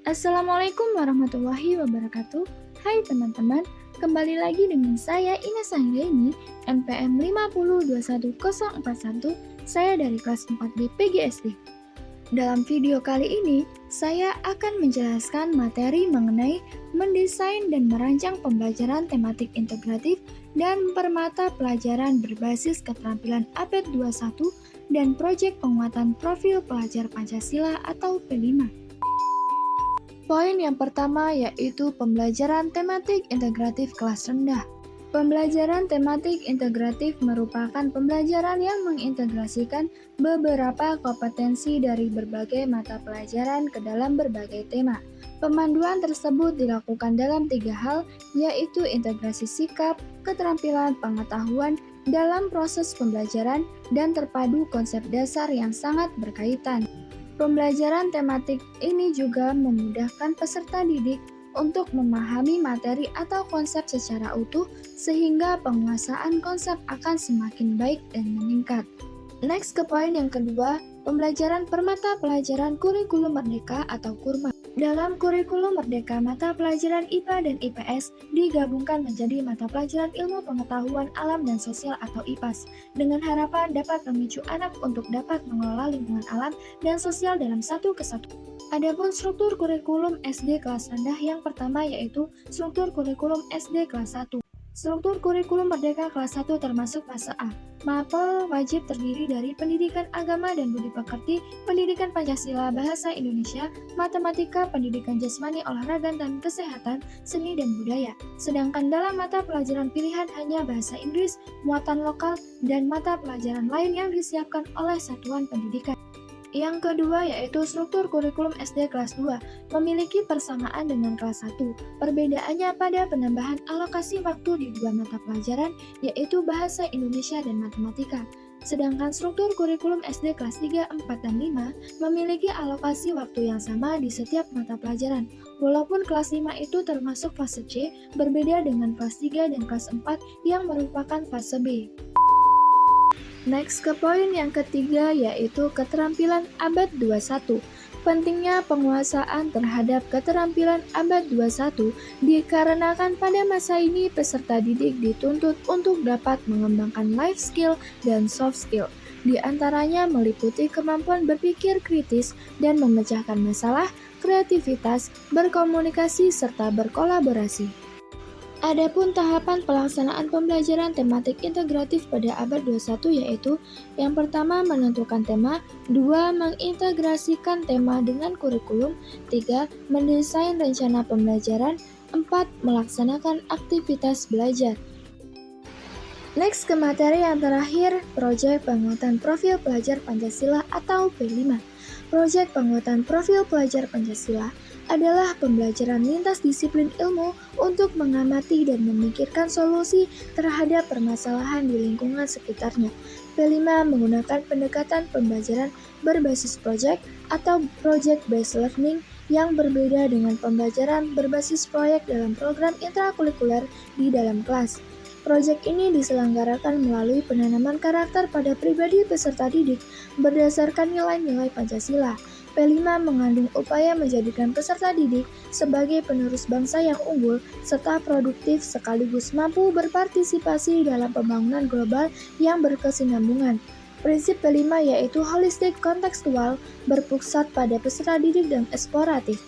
Assalamualaikum warahmatullahi wabarakatuh. Hai teman-teman, kembali lagi dengan saya Ines Anggraini, NPM 5021041. Saya dari kelas 4B PGSD. Dalam video kali ini, saya akan menjelaskan materi mengenai mendesain dan merancang pembelajaran tematik integratif dan permata pelajaran berbasis keterampilan abad 21 dan proyek penguatan profil pelajar Pancasila atau P5. Poin yang pertama yaitu pembelajaran tematik integratif kelas rendah. Pembelajaran tematik integratif merupakan pembelajaran yang mengintegrasikan beberapa kompetensi dari berbagai mata pelajaran ke dalam berbagai tema. Pemanduan tersebut dilakukan dalam 3 hal, yaitu integrasi sikap, keterampilan pengetahuan dalam proses pembelajaran, dan terpadu konsep dasar yang sangat berkaitan. Pembelajaran tematik ini juga memudahkan peserta didik untuk memahami materi atau konsep secara utuh sehingga penguasaan konsep akan semakin baik dan meningkat. Next ke poin yang kedua, pembelajaran permata pelajaran kurikulum merdeka atau KURMA. Dalam kurikulum merdeka, mata pelajaran IPA dan IPS digabungkan menjadi mata pelajaran ilmu pengetahuan alam dan sosial atau IPAS, dengan harapan dapat memicu anak untuk dapat mengelola lingkungan alam dan sosial dalam satu kesatuan. Adapun struktur kurikulum SD kelas rendah yang pertama yaitu struktur kurikulum SD kelas 1. Struktur kurikulum merdeka kelas 1 termasuk fase A. Mapel wajib terdiri dari pendidikan agama dan budi pekerti, pendidikan Pancasila, bahasa Indonesia, matematika, pendidikan jasmani, olahraga dan kesehatan, seni dan budaya. Sedangkan dalam mata pelajaran pilihan hanya bahasa Inggris, muatan lokal, dan mata pelajaran lain yang disiapkan oleh satuan pendidikan. Yang kedua yaitu struktur kurikulum SD kelas 2, memiliki persamaan dengan kelas 1. Perbedaannya pada penambahan alokasi waktu di 2 mata pelajaran, yaitu bahasa Indonesia dan matematika. Sedangkan struktur kurikulum SD kelas 3, 4, dan 5 memiliki alokasi waktu yang sama di setiap mata pelajaran. Walaupun kelas 5 itu termasuk fase C, berbeda dengan kelas 3 dan kelas 4 yang merupakan fase B. Next ke poin yang ketiga yaitu keterampilan abad 21. Pentingnya penguasaan terhadap keterampilan abad 21 dikarenakan pada masa ini peserta didik dituntut untuk dapat mengembangkan life skill dan soft skill. Di antaranya meliputi kemampuan berpikir kritis dan memecahkan masalah, kreativitas, berkomunikasi, serta berkolaborasi. Adapun tahapan pelaksanaan pembelajaran tematik integratif pada abad 21 yaitu yang pertama menentukan tema, 2 mengintegrasikan tema dengan kurikulum, 3 mendesain rencana pembelajaran, 4 melaksanakan aktivitas belajar. Next ke materi yang terakhir, proyek penguatan profil pelajar Pancasila atau P5. Proyek penguatan profil pelajar Pancasila adalah pembelajaran lintas disiplin ilmu untuk mengamati dan memikirkan solusi terhadap permasalahan di lingkungan sekitarnya. P5 menggunakan pendekatan pembelajaran berbasis proyek atau project-based learning yang berbeda dengan pembelajaran berbasis proyek dalam program intrakurikuler di dalam kelas. Proyek ini diselenggarakan melalui penanaman karakter pada pribadi peserta didik berdasarkan nilai-nilai Pancasila. P5 mengandung upaya menjadikan peserta didik sebagai penerus bangsa yang unggul serta produktif sekaligus mampu berpartisipasi dalam pembangunan global yang berkesinambungan. Prinsip P5 yaitu holistik kontekstual, berpusat pada peserta didik dan eksploratif.